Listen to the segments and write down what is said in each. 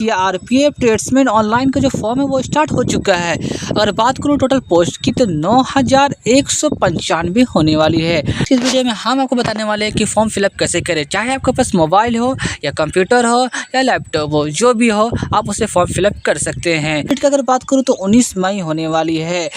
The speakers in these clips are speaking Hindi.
ये आरपीएफ ट्रेड्समैन ऑनलाइन का जो फॉर्म है वो स्टार्ट हो चुका है। अगर बात करूँ टोटल पोस्ट की तो 9195 होने वाली है। इस वीडियो में हम आपको बताने वाले हैं कि फॉर्म फिलअप कैसे करें। चाहे आपके पास मोबाइल हो या कंप्यूटर हो या लैपटॉप हो, जो भी हो आप उसे फॉर्म फिलअप कर सकते हैं। डेट की अगर बात करूँ तो 19 मई होने वाली है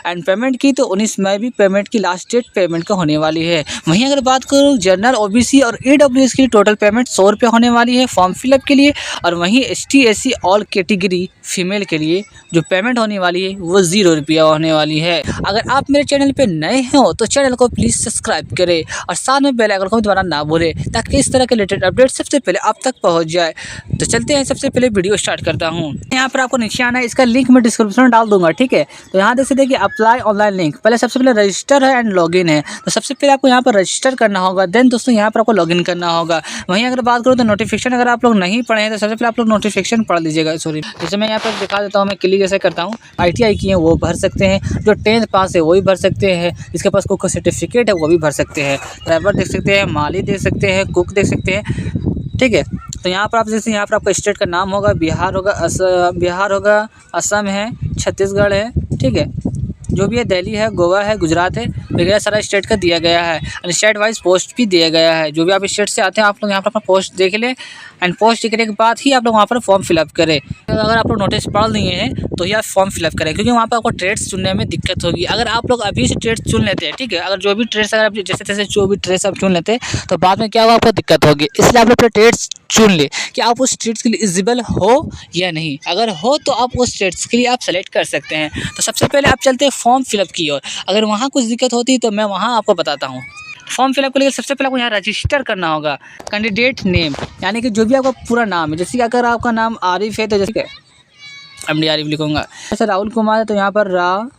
एंड पेमेंट की तो 19 मई भी पेमेंट की लास्ट डेट पेमेंट का होने वाली है। वहीं अगर बात करूँ जनरल, ओबीसी और ईडब्ल्यूएस की टोटल पेमेंट 100 रुपये होने वाली है फॉर्म फिलअप के लिए। और वहीं ST SC all category female के लिए जो पेमेंट होने वाली है वो 0 रुपया होने वाली है। अगर आप मेरे चैनल पे नए हो तो चैनल को प्लीज़ सब्सक्राइब करें और साथ में बेल आइकन को दोबारा ना भूलें ताकि इस तरह के रिलेटेड अपडेट सबसे पहले आप तक पहुंच जाए। तो चलते हैं, सबसे पहले वीडियो स्टार्ट करता हूं। यहाँ पर आपको नीचे आना है, इसका लिंक मैं डिस्क्रिप्शन में डाल दूंगा, ठीक है। तो यहाँ देख सकते हैं कि अप्लाई ऑनलाइन लिंक, पहले सबसे पहले रजिस्टर है एंड लॉगिन है। तो सबसे पहले आपको यहाँ पर रजिस्टर करना होगा, देन दोस्तों यहाँ पर आपको लॉगिन करना होगा। वहीं अगर बात करूँ तो नोटिफिकेशन अगर आप लोग नहीं पढ़े हैं तो सबसे पहले आप लोग नोटिफिकेशन पढ़ लीजिएगा। सॉरी, जैसे मैं यहाँ पर दिखा देता हूँ, मैं क्लिक जैसे करता हूँ। ITI की है वो भर सकते हैं, जो 10th पास है वो भी भर सकते हैं, जिसके पास कोई सर्टिफिकेट है वो भी भर सकते हैं। ड्राइवर देख सकते हैं, माली देख सकते हैं, कुक देख सकते हैं, ठीक है। तो यहाँ पर आप जैसे यहाँ पर आपका स्टेट का नाम होगा, बिहार होगा, असम है, छत्तीसगढ़ है, ठीक है, जो भी है, दिल्ली है, गोवा है, गुजरात है, वगैरह सारा स्टेट का दिया गया है। एंड स्टेट वाइज पोस्ट भी दिया गया है। जो भी आप स्टेट से आते हैं आप लोग यहाँ पर अपना पोस्ट देख लें एंड पोस्ट देखने के बाद ही आप लोग वहाँ पर फॉर्म फिलअप करें। अगर आप लोग नोटिस पढ़ लिए हैं तो यह फॉर्म फिलअप करें, क्योंकि वहाँ पर आपको ट्रेड्स चुनने में दिक्कत होगी। अगर आप लोग अभी से ट्रेड्स चुन लेते हैं, ठीक है, अगर जो भी ट्रेड्स अगर आप जैसे तैसे जो भी ट्रेड्स आप चुन लेते हैं तो बाद में क्या होगा, आपको दिक्कत होगी। इसलिए आप लोग ट्रेड्स चुन ले कि आप उस ट्रेड्स के लिए एलिजिबल हो या नहीं। अगर हो तो आप उस ट्रेड्स के लिए आप सेलेक्ट कर सकते हैं। तो सबसे पहले आप चलते हैं फॉर्म फिलअप की ओर। अगर वहाँ कुछ दिक्कत होती है तो मैं वहाँ आपको बताता हूँ। फॉर्म फिलअप के लिए सबसे पहले आपको यहाँ रजिस्टर करना होगा। कैंडिडेट नेम यानी कि जो भी आपका पूरा नाम है, जैसे कि अगर आपका नाम आरिफ है तो जैसे MD आरिफ लिखूँगा। जैसे राहुल कुमार है तो यहाँ पर राहुल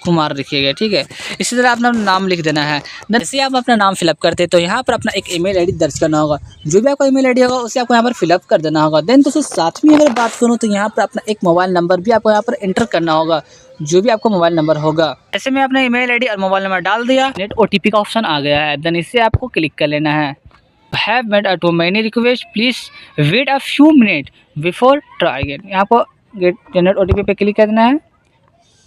कुमार लिखिएगा, ठीक है। इसी तरह अपना नाम लिख देना है। जैसे आप अपना नाम फिलअप करते हैं तो यहाँ पर अपना एक ईमेल आईडी दर्ज करना होगा। जो भी आपका ईमेल आईडी होगा उसे आपको यहाँ पर फिलअप कर देना होगा। देन दोस्तों साथ में अगर बात करूँ तो यहाँ पर अपना एक मोबाइल नंबर भी आपको यहाँ पर एंटर करना होगा, जो भी आपका मोबाइल नंबर होगा। ऐसे में अपना ईमेल आईडी और मोबाइल नंबर डाल दिया, नेट OTP का ऑप्शन आ गया है। देन इससे आपको क्लिक कर लेना है। Have made a too many request, please wait a few minute before try again. यहाँ पर गेट जनरेट OTP पे क्लिक करना है,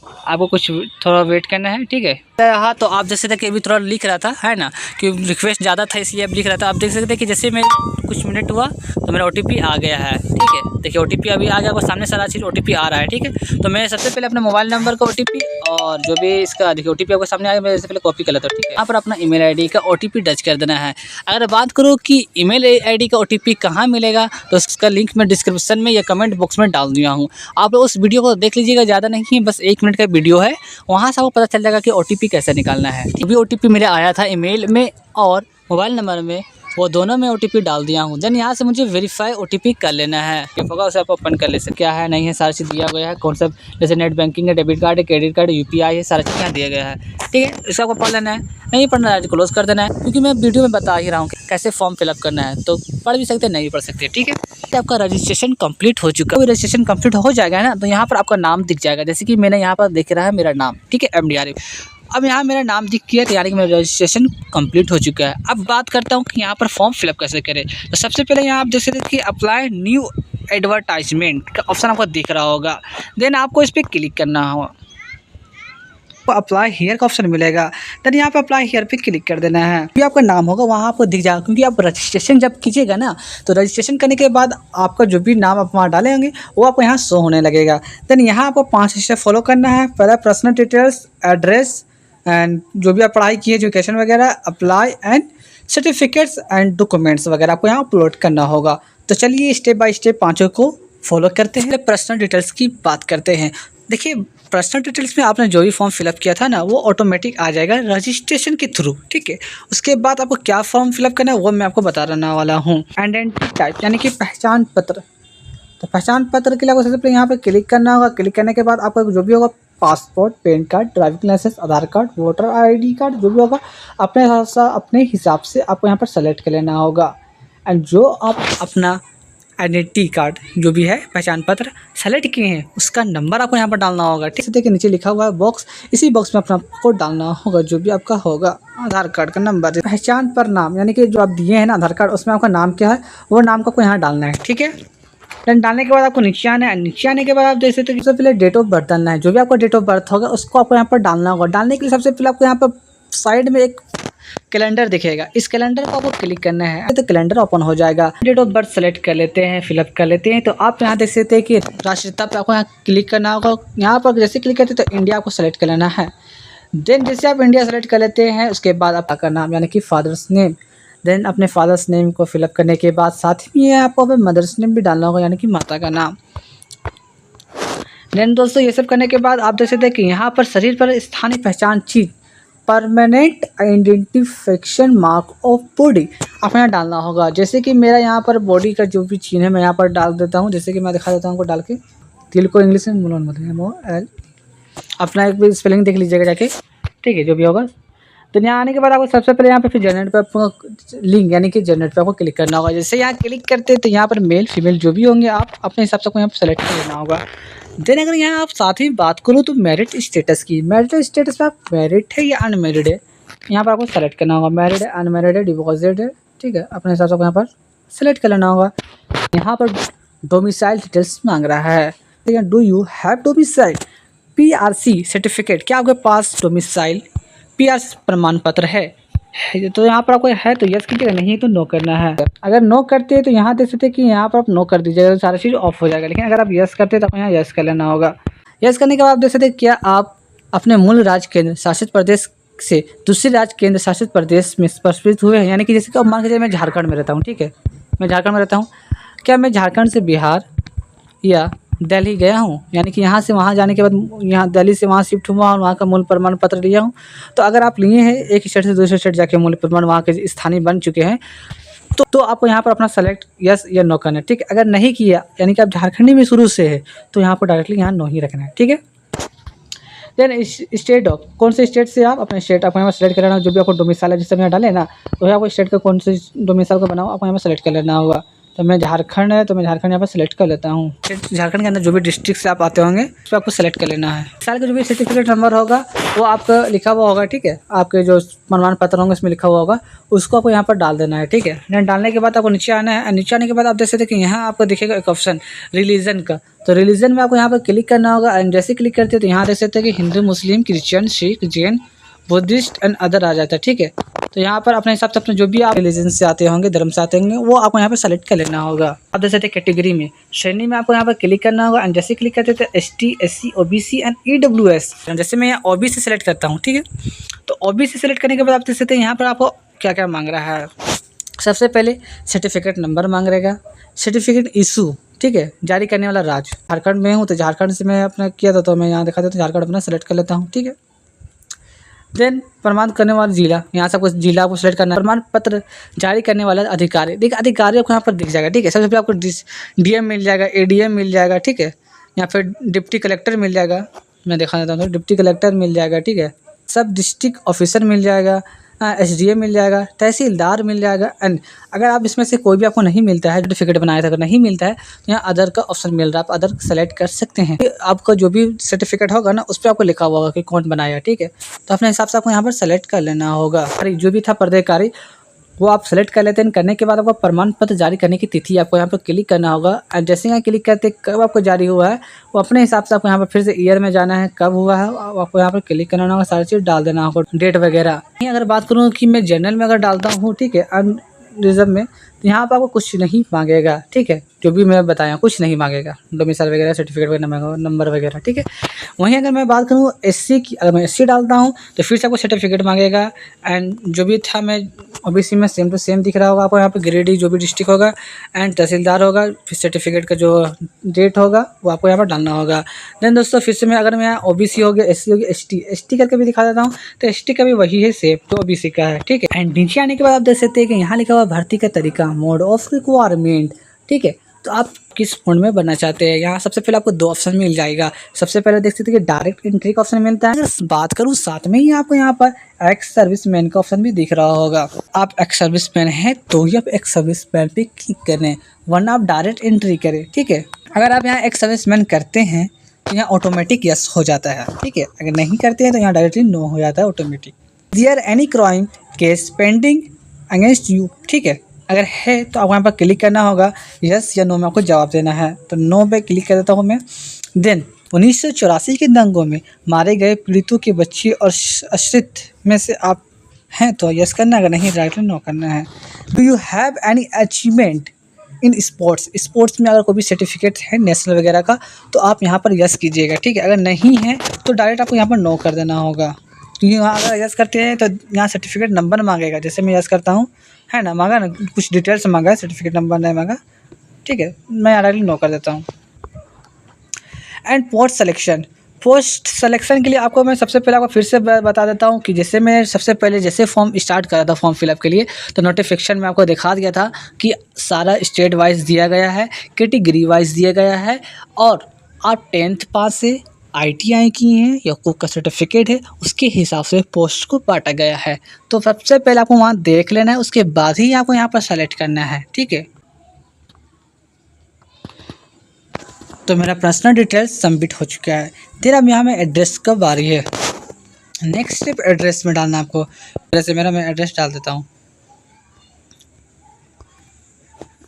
आपको कुछ थोड़ा वेट करना है, ठीक है। हाँ, तो आप जैसे कि अभी थोड़ा लिख रहा था, है ना, कि रिक्वेस्ट ज़्यादा था इसलिए अब लिख रहा था। आप देख सकते हैं कि जैसे मैं कुछ मिनट हुआ तो मेरा OTP आ गया है, ठीक है। देखिए OTP अभी आ गया, वो सामने सारा चीज़ OTP आ रहा है, ठीक है। तो मैं सबसे पहले अपने मोबाइल नंबर का OTP और जो भी इसका देखिए OTP आपको सामने आ गया, मैं सबसे पहले कॉपी कर लेता हूँ, ठीक है। यहाँ पर अपना ईमेल आईडी का OTP दर्ज कर देना है। अगर बात करूँ कि ईमेल आईडी का OTP कहाँ मिलेगा तो उसका लिंक मैं डिस्क्रिप्शन में या कमेंट बॉक्स में डाल दिया हूँ। आप लोग उस वीडियो को देख लीजिएगा, ज़्यादा नहीं है, बस 1 मिनट का वीडियो है। वहाँ से आपको पता चल जाएगा कि OTP कैसे निकालना है। भी OTP मेरे आया था ईमेल में और मोबाइल नंबर में, वो दोनों में OTP डाल दिया हूँ। देन यहाँ से मुझे वेरीफाई OTP कर लेना है। होगा उसे आप ओपन कर ले सकते, क्या है नहीं है सारी चीज़ दिया गया है। कौन सा जैसे नेट बैंकिंग है, डेबिट कार्ड है, क्रेडिट कार्ड, UPI है, सारा चीज़ यहाँ दिया गया है, ठीक है। इसका आपको पढ़ लेना है, नहीं पढ़ना है तो क्लोज कर देना है, क्योंकि मैं वीडियो में बता ही रहा हूँ कि कैसे फॉर्म फिलअप करना है। तो पढ़ भी सकते हैं, नहीं भी पढ़ सकते, ठीक है। आपका रजिस्ट्रेशन कंप्लीट हो चुका है। रजिस्ट्रेशन कंप्लीट हो जाएगा ना तो यहाँ पर आपका नाम दिख जाएगा, जैसे कि मैंने यहाँ पर दिख रहा है मेरा नाम, ठीक है, MD आरिफ। अब यहाँ मेरा नाम दिख गया तो यानी कि मेरा रजिस्ट्रेशन कंप्लीट हो चुका है। अब बात करता हूँ कि यहाँ पर फॉर्म फिलअप कैसे करें। तो सबसे पहले यहाँ आप देख सकते हैं कि अप्लाई न्यू एडवर्टाइजमेंट का ऑप्शन आपको दिख रहा होगा। देन आपको इस पर क्लिक करना होगा, तो अप्लाई हेयर का ऑप्शन मिलेगा। देन यहाँ पे अप्लाई हेयर पे क्लिक कर देना है। भी आपका नाम होगा वहाँ आपको दिख जाएगा, क्योंकि आप रजिस्ट्रेशन जब कीजिएगा ना तो रजिस्ट्रेशन करने के बाद आपका जो भी नाम आप वहाँ डालेंगे वो आपको यहाँ शो होने लगेगा। देन यहाँ आपको 5 स्टेप फॉलो करना है। पहला पर्सनल डिटेल्स, एड्रेस एंड जो भी आप पढ़ाई की है, एजुकेशन वगैरह, apply and certificates and documents वगैरह आपको यहाँ अपलोड करना होगा। तो चलिए स्टेप बाय स्टेप 5 को फॉलो करते हैं। पर्सनल डिटेल्स की बात करते हैं। देखिए पर्सनल डिटेल्स में आपने जो भी फॉर्म फिलअप किया था ना वो ऑटोमेटिक आ जाएगा रजिस्ट्रेशन के थ्रू, ठीक है। उसके बाद आपको क्या फॉर्म फिलअप करना है वो मैं आपको बता रहने वाला हूँ। आइडेंटिटी टाइप यानी कि पहचान पत्र। तो पहचान पत्र के लिए आपको सबसे पहले यहाँ पर क्लिक करना होगा। क्लिक करने के बाद आपका जो भी होगा passport, PAN card, driving licence, Aadhaar card, voter ID card, जो भी होगा अपने हिसाब से आपको यहाँ पर सेलेक्ट कर लेना होगा। एंड जो आप अपना आइडेंटिटी कार्ड जो भी है पहचान पत्र सेलेक्ट किए हैं उसका नंबर आपको यहाँ पर डालना होगा। ठीक है, देखिए नीचे लिखा हुआ है बॉक्स, इसी बॉक्स में अपना कोड डालना होगा जो भी आपका होगा। आधार कार्ड का नंबर, पहचान पर नाम यानी कि जो आप दिए हैं ना आधार कार्ड, उसमें आपका नाम क्या है वो नाम को आपको यहाँ डालना है। ठीक है, देन डालने के बाद आपको नीचे आना है। नीचे आने के बाद आप देख सकते हो सबसे पहले डेट ऑफ बर्थ डालना है। जो भी आपका डेट ऑफ बर्थ होगा उसको आपको यहाँ पर डालना होगा। डालने के लिए सबसे पहले आपको यहाँ पर साइड में एक कैलेंडर दिखेगा, इस कैलेंडर को आपको क्लिक करना है तो कैलेंडर ओपन हो जाएगा। डेट ऑफ बर्थ सेलेक्ट कर लेते हैं, फिलअप कर लेते हैं। तो आप यहाँ देख सकते हैं कि राष्ट्रीयता पे आपको यहाँ क्लिक करना होगा। यहाँ पर जैसे क्लिक करते हैं तो इंडिया को सेलेक्ट कर लेना है। देन जैसे आप इंडिया सेलेक्ट कर लेते हैं उसके बाद आपका नाम यानी कि फादर्स नेम, देन अपने फादर्स नेम को फिलअप करने के बाद साथ ही में आपको अपने मदर्स नेम भी डालना होगा यानी कि माता का नाम। देन दोस्तों ये सब करने के बाद आप देख सकते हैं कि यहाँ पर शरीर पर स्थानीय पहचान चीज permanent identification mark of body आपको यहाँ डालना होगा। जैसे कि मेरा यहाँ पर बॉडी का जो भी चिन्ह है मैं यहाँ पर डाल देता हूँ। जैसे कि मैं दिखा देता हूँ उनको डाल के, दिल को इंग्लिश में मोल एल, अपना एक भी स्पेलिंग देख लीजिएगा जाके। ठीक है, जो भी होगा। तो यहाँ आने के बाद आपको सबसे पहले यहाँ पे फिर जनरेट पे आपको लिंक यानी कि जनरेट पे आपको क्लिक करना होगा। जैसे यहाँ क्लिक करते हैं तो यहाँ पर मेल फीमेल जो भी होंगे आप अपने हिसाब से आपको यहाँ पर सेलेक्ट कर लेना होगा। देन अगर यहाँ आप साथ ही बात करो तो मैरिड स्टेटस की, मैरिड स्टेटस पे आप मैरिड है या अनमेरिड है यहाँ पर आपको सेलेक्ट करना होगा। मैरिड है, अनमेरिड है, डिवोर्सेड है। ठीक है, अपने हिसाब से आपको यहाँ पर सेलेक्ट कर लेना होगा। यहाँ पर डोमिसाइल डिटेल्स मांग रहा है। ठीक है, do you have domicile PRC certificate, क्या आपके पास डोमिसाइल PRC प्रमाण पत्र है? तो यहाँ पर आपको है तो यस कीजिएगा, नहीं तो नो करना है। अगर नो करते हैं तो यहाँ देख सकते हैं कि यहाँ पर आप नो कर दीजिएगा तो सारा चीज़ ऑफ हो जाएगा। लेकिन अगर आप यस करते हैं तो आपको यहाँ यस कर लेना होगा। यस करने के बाद आप देख सकते हैं क्या आप अपने मूल राज्य केंद्र शासित प्रदेश से दूसरे राज्य केंद्र शासित प्रदेश में स्थानांतरित हुए हैं। यानी कि जैसे कि अब मान लीजिए मैं झारखंड में रहता हूँ। ठीक है, मैं झारखंड में रहता हूँ, क्या मैं झारखंड से बिहार या दिल्ली गया हूँ, यानी कि यहाँ से वहाँ जाने के बाद यहाँ दिल्ली से वहाँ शिफ्ट हुआ और वहाँ का मूल प्रमाण पत्र लिया हूँ। तो अगर आप लिए हैं एक स्टेट से दूसरे स्टेट जाके मूल प्रमाण वहाँ के स्थानीय बन चुके हैं तो आपको यहाँ पर अपना सेलेक्ट यस या नो करना है। ठीक है, अगर नहीं किया यानी कि आप झारखंडी में शुरू से है तो यहाँ पर डायरेक्टली यहाँ नो ही रखना है। ठीक है, देन स्टेट ऑफ, कौन से स्टेट से आप अपने स्टेट आपको यहाँ पर सेलेक्ट कर लेना। जो भी आपको डोमिसाइल है जिस समय यहाँ डाले ना तो आपको स्टेट का कौन से डोमिसाइल को बनाओ आपको यहाँ पर सेलेक्ट कर लेना होगा। तो मैं झारखंड है तो मैं झारखंड यहाँ पर सेलेक्ट कर लेता हूँ। झारखंड के अंदर जो भी डिस्ट्रिक्ट से आप आते होंगे उस पर आपको सेलेक्ट कर लेना है। साल का जो भी सर्टिफिकेट नंबर होगा वो आपका लिखा हुआ होगा। ठीक है, आपके जो प्रमाण पत्र होंगे उसमें लिखा हुआ होगा उसको आपको यहाँ पर डाल देना है। ठीक है, देन डालने के बाद आपको नीचे आना है। नीचे आने के बाद आप देख सकते हैं कि यहाँ आपको दिखेगा एक ऑप्शन रिलीजन का, तो रिलीजन में आपको यहाँ पर क्लिक करना होगा। एंड जैसे क्लिक करते हैं तो यहाँ देख सकते हैं कि Hindu, Muslim, Christian, Sikh, Jain, Buddhist and other आ जाता है। ठीक है, तो यहाँ पर अपने हिसाब से अपने जो भी आप रिलीजन से आते होंगे, धर्म से आते होंगे, वो आपको यहाँ पर सेलेक्ट कर लेना होगा। आप देख सकते हैं कैटेगरी में श्रेणी में आपको यहाँ पर क्लिक करना होगा। एंड जैसे क्लिक करते हैं ST, SC, OBC and EWS। जैसे मैं यहाँ OBC सेलेक्ट करता हूँ। ठीक है, तो OBC सेलेक्ट करने के बाद आप देख सकते हैं यहाँ पर आपको क्या क्या मांग रहा है। सबसे पहले सर्टिफिकेट नंबर मांग रहेगा, सर्टिफिकेट इशू, ठीक है, जारी करने वाला राज्य। झारखंड में हूँ तो झारखंड से मैं अपना किया था तो मैं यहाँ दिखा देता हूँ, झारखंड अपना सेलेक्ट कर लेता हूँ। ठीक है, देन प्रमाण करने वाला जिला, यहाँ से आपको जिला को सिलेक्ट करना है। प्रमाण पत्र जारी करने वाला अधिकारी, देखिए अधिकारी आपको यहाँ पर दिख जाएगा। ठीक है, सबसे पहले आपको DM मिल जाएगा, ADM मिल जाएगा। ठीक है, या फिर डिप्टी कलेक्टर मिल जाएगा, मैं दिखा देता हूँ, डिप्टी कलेक्टर मिल जाएगा। ठीक है, सब डिस्ट्रिक्ट ऑफिसर मिल जाएगा, SDM मिल जाएगा, तहसीलदार मिल जाएगा। एंड अगर आप इसमें से कोई भी आपको नहीं मिलता है, सर्टिफिकेट बनाया था अगर नहीं मिलता है तो यहाँ अदर का ऑप्शन मिल रहा है, आप अदर सेलेक्ट कर सकते हैं। आपका जो भी सर्टिफिकेट होगा ना उस पर आपको लिखा हुआ होगा कि कौन बनाया। ठीक है, तो अपने हिसाब से आपको यहाँ पर सेलेक्ट कर लेना होगा। जो भी था पर्देकारी वो आप सेलेक्ट कर लेते हैं। करने के बाद आपको प्रमाण पत्र जारी करने की तिथि आपको यहाँ पर क्लिक करना होगा। एंड जैसे यहाँ क्लिक करते कब आपको जारी हुआ है वो अपने हिसाब से आपको यहाँ पर फिर से ईयर में जाना है, कब हुआ है आपको यहाँ पर क्लिक करना होगा, सारी चीज़ डाल देना होगा, डेट वगैरह। अगर बात करूँ कि मैं जनरल में अगर डालता हूँ, ठीक है, रिजर्व में, तो यहाँ पर आपको कुछ नहीं मांगेगा। ठीक है, जो भी मैं बताया कुछ नहीं मांगेगा, डोमिसाइल वगैरह, सर्टिफिकेट वगैरह, नंबर वगैरह। ठीक है, वहीं अगर मैं बात करूँ SC की, अगर मैं SC डालता हूँ तो फिर से आपको सर्टिफिकेट मांगेगा। एंड जो भी था मैं OBC में सेम टू सेम दिख रहा होगा आपको यहाँ पे, ग्रेड जो भी डिस्ट्रिक्ट होगा एंड तहसीलदार होगा, फिर सर्टिफिकेट का जो डेट होगा वो आपको यहाँ पर डालना होगा। देन दोस्तों फिर से मैं अगर मैं यहाँ OBC हो गया, SC हो गया, ST करके भी दिखा देता हूँ, तो ST का भी वही है सेम जो OBC का है। ठीक है, एंड नीचे आने के बाद आप देख सकते हैं कि यहाँ लिखा हुआ भर्ती का तरीका, मोड ऑफ रिक्वायरमेंट। ठीक है, तो आप किस फंड में बनना चाहते हैं। यहाँ सबसे पहले आपको 2 ऑप्शन मिल जाएगा। सबसे पहले देख सकते हैं कि डायरेक्ट एंट्री का ऑप्शन मिलता है। अगर बात करूँ साथ में ही आपको यहाँ पर एक्स सर्विसमैन का ऑप्शन भी दिख रहा होगा। आप एक्स सर्विसमैन हैं तो ही आप एक्स सर्विसमैन पे क्लिक करें, वरना आप डायरेक्ट एंट्री करें, ठीक है। अगर आप यहाँ एक्स सर्विसमैन करते हैं तो यहाँ ऑटोमेटिक यस हो जाता है, ठीक है। अगर नहीं करते हैं तो यहाँ डायरेक्टली नो हो जाता है automatic. There any crime case pending against you, ठीक है। अगर है तो आपको यहाँ पर क्लिक करना होगा, यस या नो में आपको जवाब देना है। तो नो पे क्लिक कर देता हूँ मैं। देन 1984 के दंगों में मारे गए पीड़ितों के बच्चे और आश्रित में से आप हैं तो यस करना है, अगर नहीं डायरेक्टली नो करना है। Do you have any achievement in sports में अगर कोई भी सर्टिफिकेट है नेशनल वगैरह का तो आप यहाँ पर यस कीजिएगा, ठीक है। अगर नहीं है तो डायरेक्ट आपको यहाँ पर नो कर देना होगा, क्योंकि वहाँ अगर यस करते हैं तो यहाँ सर्टिफिकेट नंबर मांगेगा। जैसे मैं यस करता हूँ, है ना, मांगा ना, कुछ डिटेल्स मांगा है, सर्टिफिकेट नंबर नहीं मांगा, ठीक है। मैं डायरेक्टली नो कर देता हूँ। एंड पोस्ट सिलेक्शन के लिए आपको मैं सबसे पहले आपको फिर से बता देता हूँ कि जैसे मैं सबसे पहले जैसे फॉर्म स्टार्ट करा था फॉर्म फिलअप के लिए, तो नोटिफिकेशन में आपको दिखा दिया था कि सारा स्टेट वाइज दिया गया है, कैटेगरी वाइज दिया गया है, और आप 10th पास से ITI की हैं या कोई का सर्टिफिकेट है उसके हिसाब से पोस्ट को बांटा गया है। तो सबसे पहले आपको वहाँ देख लेना है, उसके बाद ही आपको यहाँ पर सेलेक्ट करना है, ठीक है। तो मेरा पर्सनल डिटेल्स सबमिट हो चुका है। फिर अब यहाँ में एड्रेस का बारी है। नेक्स्ट स्टेप एड्रेस में डालना है आपको। जैसे मैं एड्रेस डाल देता हूँ,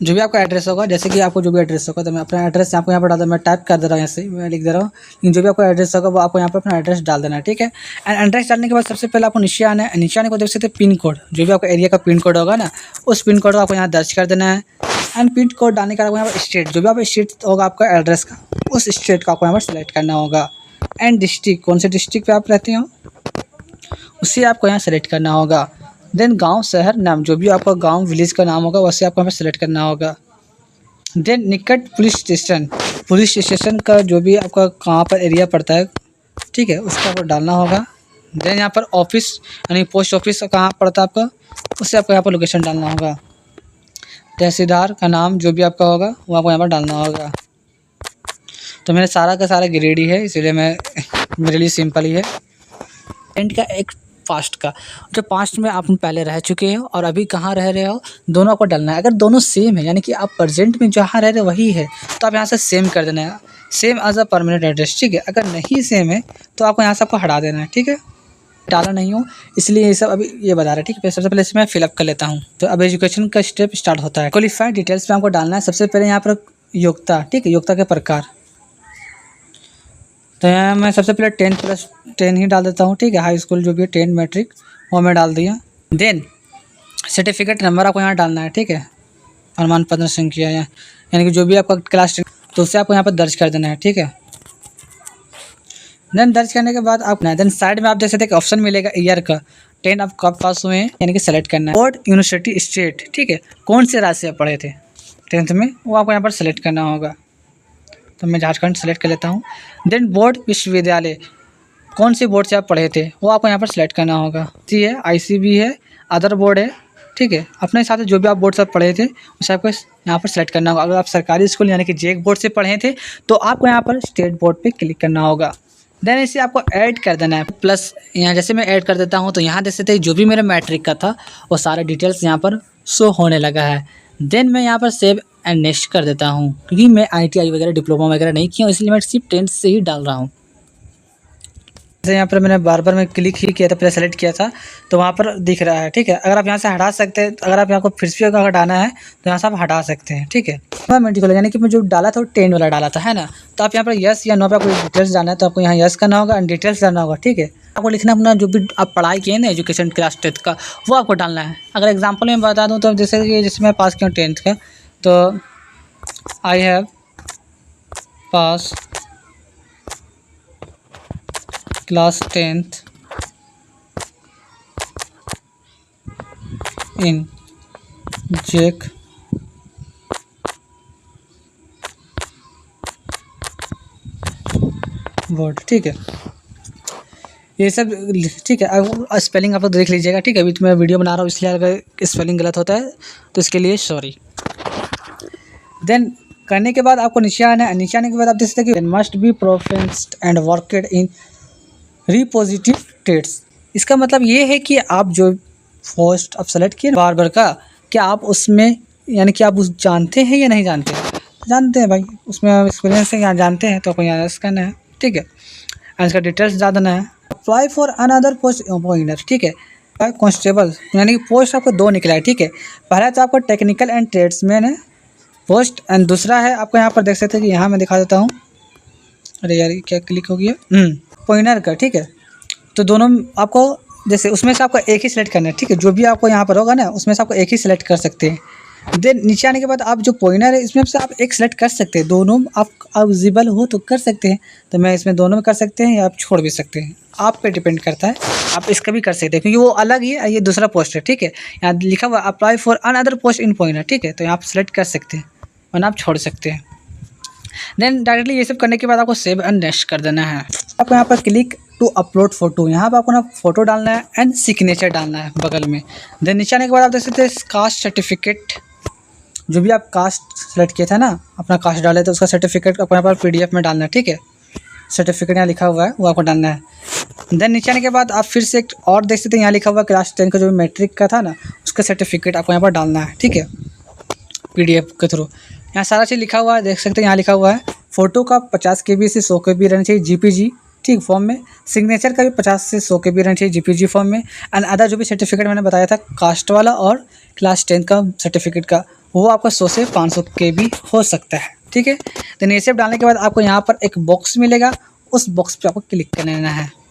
जो भी आपका एड्रेस होगा, जैसे कि आपको जो भी एड्रेस होगा तो मैं अपना एड्रेस आपको यहाँ पर डाल दूँ। मैं टाइप कर दे रहा हूँ, ऐसे मैं लिख दे रहा हूँ, लेकिन जो भी आपका एड्रेस होगा वो आपको यहाँ पर अपना एड्रेस डाल देना है, ठीक है। एंड एड्रेस डालने के बाद सबसे पहले आपको नीचे आना है। नीचे आने को देख सकते हैं पिन कोड, जो भी आपका एरिया का पिन कोड होगा ना, उस पिन कोड को आपको यहाँ दर्ज कर देना है। एंड पिन कोड डालने के बाद यहाँ पर स्टेट, जो भी आपका स्टेट होगा आपका एड्रेस का, उस स्टेट का आपको यहाँ पर सेलेक्ट करना होगा। एंड डिस्ट्रिक्ट, कौन से डिस्ट्रिक्ट पे आप रहते हो उसे आपको यहाँ सेलेक्ट करना होगा। देन गांव शहर नाम, जो भी आपका गांव विलेज का नाम होगा वैसे आपको यहाँ पर सेलेक्ट करना होगा। देन निकट पुलिस स्टेशन का जो भी आपका कहाँ पर एरिया पड़ता है, ठीक है, उसका आपको डालना होगा। देन यहाँ पर ऑफिस यानी पोस्ट ऑफिस कहाँ पड़ता है आपका, उससे आपको यहाँ पर लोकेशन डालना होगा। तहसीलदार का नाम जो भी आपका होगा वो आपको यहाँ पर डालना होगा। तो मेरा सारा का सारा ग्रेड ही है, इसलिए मेरे लिए सिंपल ही है। एंड का एक पास्ट का, जो पास्ट में आप पहले रह चुके हो और अभी कहाँ रह रहे हो, दोनों आपको डालना है। अगर दोनों सेम है यानी कि आप प्रेजेंट में जहाँ रह रहे हो वही है तो आप यहाँ से सेम कर देना है, same as a permanent address, ठीक है। अगर नहीं सेम है तो आपको यहाँ से आपको हटा देना है, ठीक है। डाला नहीं हो इसलिए ये सब अभी ये बता रहा है, ठीक है। सबसे पहले इसमें मैं फिलअप कर लेता हूँ। तो अब एजुकेशन का स्टेप स्टार्ट होता है। क्वालिफाइड डिटेल्स में आपको डालना है। सबसे पहले यहाँ पर योग्यता, ठीक है, योग्यता के प्रकार। तो यहाँ मैं सबसे पहले 10+10 ही डाल देता हूँ, ठीक है। हाई स्कूल जो भी है 10 मैट्रिक वो मैं डाल दिया। देन सर्टिफिकेट नंबर आपको यहाँ डालना है, ठीक है। प्रमाण पत्र संख्या यानी कि जो भी आपका क्लास 10 तो उसे आपको यहाँ पर दर्ज कर देना है, ठीक है। देन दर्ज करने के बाद आप देन साइड में आप देख सकते हैं ऑप्शन मिलेगा ईयर का, 10 आप कब पास हुए हैं यानी कि सेलेक्ट करना है। बोर्ड यूनिवर्सिटी स्टेट, ठीक है, कौन से राज्य से आप पढ़े थे 10th में वो आपको यहाँ पर सेलेक्ट करना होगा। तो मैं झारखंड सेलेक्ट कर लेता हूँ। देन बोर्ड विश्वविद्यालय, कौन से बोर्ड से आप पढ़े थे वो आपको यहाँ पर सेलेक्ट करना होगा। सी है, ICB है, अदर बोर्ड है, ठीक है। अपने हिसाब से जो भी आप बोर्ड से पढ़े थे उसे आपको यहाँ पर सेलेक्ट करना होगा। अगर आप सरकारी स्कूल यानी कि जेक बोर्ड से पढ़े थे तो आपको यहाँ पर स्टेट बोर्ड पे क्लिक करना होगा। देन इसे आपको ऐड कर देना है। प्लस यहाँ जैसे मैं ऐड कर देता हूँ तो यहाँ देख सकते हैं जो भी मेरा मैट्रिक का था वो सारा डिटेल्स यहाँ पर शो होने लगा है। देन मैं यहाँ पर सेव एंड नेक्स्ट कर देता हूँ, क्योंकि मैं ITI वगैरह डिप्लोमा वगैरह नहीं किया हूँ इसलिए मैं सिर्फ 10th से ही डाल रहा हूँ। जैसे यहाँ पर मैंने बार मैं क्लिक ही किया था, पहले सेलेक्ट किया था तो वहाँ पर दिख रहा है, ठीक है। अगर आप यहाँ से हटा सकते हैं, अगर आप यहाँ को फिर से अगर हटाना है तो यहाँ से आप हटा सकते हैं, ठीक है। मेडिकल यानी कि मैं जो डाला था वो 10 वाला डाला था, है ना। तो आप यहाँ पर यस या नो पे कोई डिटेल्स डालना है तो आपको यहाँ यस करना होगा एंड डिटेल्स डालना होगा, ठीक है। आपको लिखना अपना जो भी आप पढ़ाई किए ना एजुकेशन क्लास 10th का वो आपको डालना है। अगर एग्जाम्पल में बता दूँ तो जैसे कि जिसमें पास किया 10th का, तो I have pass class 10th in Jake board, ठीक है। ये सब ठीक है। अब स्पेलिंग आप लोग देख लीजिएगा, ठीक है। अभी तो मैं वीडियो बना रहा हूँ इसलिए अगर स्पेलिंग गलत होता है तो इसके लिए सॉरी। देन करने के बाद आपको नीचे आना है। नीचे आने के बाद आप देख सकते हैं कि must be proficient and worked in repetitive trades. इसका मतलब ये है कि आप जो पोस्ट आप सेलेक्ट किए बार का, क्या आप उसमें यानी कि आप उस जानते हैं या नहीं जानते हैं? जानते हैं भाई, उसमें एक्सपीरियंस है, यहाँ जानते हैं तो आपको यहाँ करना है, ठीक है। और इसका डिटेल्स डालना है। Apply for another post pointer, ठीक है। कांस्टेबल यानी कि पोस्ट आपको 2 निकला है, ठीक है। पहला तो आपको टेक्निकल एंड ट्रेड्समैन है पोस्ट, एंड दूसरा है आपको यहाँ पर देख सकते हैं कि यहाँ मैं दिखा देता हूँ। अरे यार क्या क्लिक हो गया, पॉइंटर का, ठीक है। तो दोनों आपको जैसे उसमें से आपको एक ही सिलेक्ट करना है, ठीक है। जो भी आपको यहाँ पर होगा ना उसमें से आपको एक ही सिलेक्ट कर सकते हैं। देन नीचे आने के बाद आप जो पॉइंटर है इसमें से आप एक सेलेक्ट कर सकते हैं, दोनों आप विजिबल हो तो कर सकते हैं। तो मैं इसमें दोनों में कर सकते हैं या आप छोड़ भी सकते हैं, आप पे डिपेंड करता है। आप इसका भी कर सकते हैं क्योंकि वो अलग ही है, ये दूसरा पोस्ट है, ठीक है। यहाँ लिखा हुआ apply for another post in pointer, ठीक है। तो यहाँ आप सेलेक्ट कर सकते हैं वरना आप छोड़ सकते हैं। देन डायरेक्टली ये सब करने के बाद आपको सेव एंड नेक्स्ट कर देना है। आपको यहाँ पर क्लिक टू अपलोड फोटो, यहाँ पर आपको ना फोटो डालना है एंड सिग्नेचर डालना है बगल में। देन नीचे आने के बाद आप देख सकते हैं कास्ट सर्टिफिकेट, जो भी आप कास्ट सेलेक्ट किया था ना, अपना कास्ट डाले तो उसका सर्टिफिकेट आपको यहाँ पर PDF में डालना है, ठीक है। सर्टिफिकेट यहाँ लिखा हुआ है वो आपको डालना है। देन नीचे आने के बाद आप फिर से एक और देख सकते हैं, यहाँ लिखा हुआ क्लास 10 का जो मैट्रिक का था ना उसका सर्टिफिकेट आपको यहाँ पर डालना है, ठीक है। PDF के थ्रू यहाँ सारा चीज़ लिखा हुआ है, देख सकते हैं। यहाँ लिखा हुआ है फ़ोटो का 50 KB से 100 KB रहना चाहिए GPG, ठीक, फॉर्म में। सिग्नेचर का भी 50 से 100 KB रहना चाहिए GPG फॉर्म में। एंड अदर जो भी सर्टिफिकेट मैंने बताया था कास्ट वाला और क्लास 10 का सर्टिफिकेट का, वो आपका 100 से 500 KB हो सकता है, ठीक है। देन ये सब डालने के बाद आपको यहाँ पर एक बॉक्स मिलेगा, उस बॉक्स पे आपको क्लिक कर लेना है।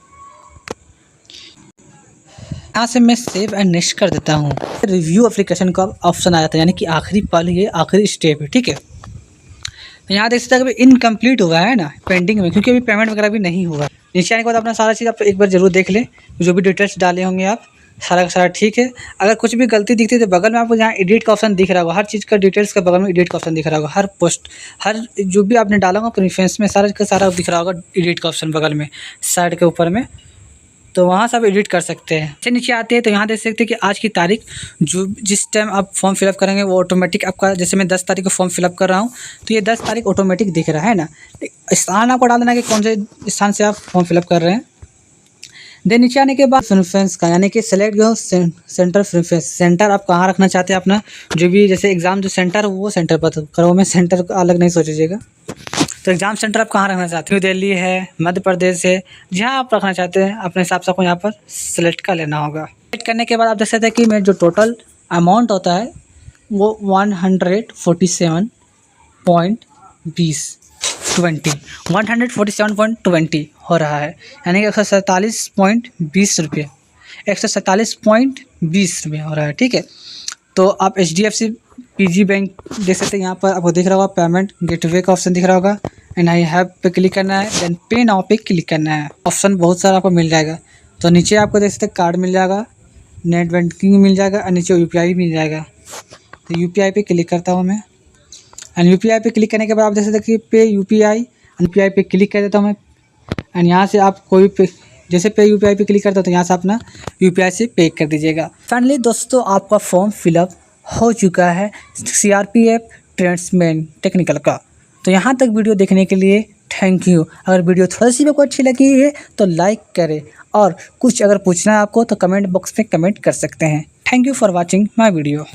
यहाँ से मैं सेव एंड नेक्स्ट कर देता हूँ। रिव्यू एप्लीकेशन का ऑप्शन आया था, यानी कि आखिरी पल, ये आखिरी स्टेप है, ठीक है। तो यहाँ देख सकते हैं कि इनकम्प्लीट हुआ है ना, पेंडिंग में, क्योंकि अभी पेमेंट वगैरह भी नहीं हुआ। नीचे आने के बाद अपना सारा चीज़ आप एक बार जरूर देख लें, जो भी डिटेल्स डाले होंगे आप सारा का सारा ठीक है। अगर कुछ भी गलती दिखती है तो बगल में आपको जहाँ एडिट का ऑप्शन दिख रहा होगा, हर चीज़ का डिटेल्स का बगल में एडिट का ऑप्शन दिख रहा होगा। हर पोस्ट, हर जो भी आपने डाला होगा प्रेफरेंस में सारा का सारा दिख रहा होगा एडिट का ऑप्शन बगल में साइड के ऊपर में, तो वहाँ से आप एडिट कर सकते हैं। अच्छे नीचे आते हैं तो यहाँ देख सकते हैं कि आज की तारीख, जो जिस टाइम आप फॉर्म फिलअप करेंगे वो ऑटोमेटिक आपका, जैसे मैं 10 तारीख को फॉर्म फिलअप कर रहा हूँ तो ये 10 तारीख ऑटोमेटिक दिख रहा है ना। स्थान आपको डाल देना कि कौन से स्थान से आप फॉर्म फिलअप कर रहे हैं। देन नीचे आने के बाद प्रेफरेंस का, यानी कि सेलेक्ट जो सेंटर प्रेफरेंस, सेंटर आप कहाँ रखना चाहते हैं अपना, जो भी जैसे एग्ज़ाम जो सेंटर वो सेंटर पर करो, में सेंटर अलग नहीं सोचिएगा। तो एग्ज़ाम सेंटर आप कहाँ रखना चाहते हो, दिल्ली है, मध्य प्रदेश है, जहाँ आप रखना चाहते हैं अपने हिसाब से आपको यहाँ पर सेलेक्ट कर लेना होगा। सेलेक्ट करने के बाद आप देख सकते हैं कि मेरा जो टोटल अमाउंट होता है वो 147.20 हो रहा है, यानी कि 147.20 रुपये, 147.20 रुपये हो रहा है, ठीक है। तो आप HDFC PG बैंक देख सकते हैं, यहाँ पर आपको दिख रहा होगा पेमेंट गेटवे का ऑप्शन दिख रहा होगा, एंड आई हैव पे क्लिक करना है। देन पे नाउ पे क्लिक करना है। ऑप्शन बहुत सारा आपको मिल जाएगा, तो नीचे आपको देख सकते हैं कार्ड मिल जाएगा, नेट बैंकिंग मिल जाएगा और नीचे UPI मिल जाएगा। तो UPI पे क्लिक करता हूँ मैं, एंड UPI पे क्लिक करने के बाद आप देख सकते हैं कि पे UPI पे क्लिक कर देता हूँ मैं। एंड यहाँ से आप कोई पे, जैसे पे UPI पे क्लिक करता हो तो यहाँ से अपना UPI से पे कर दीजिएगा। फाइनली दोस्तों आपका फॉर्म फिलअप हो चुका है CRPF ट्रेड्समैन टेक्निकल का। तो यहाँ तक वीडियो देखने के लिए थैंक यू। अगर वीडियो थोड़ी सी भी आपको अच्छी लगी है तो लाइक करें, और कुछ अगर पूछना है आपको तो कमेंट बॉक्स में कमेंट कर सकते हैं। Thank you for watching my video.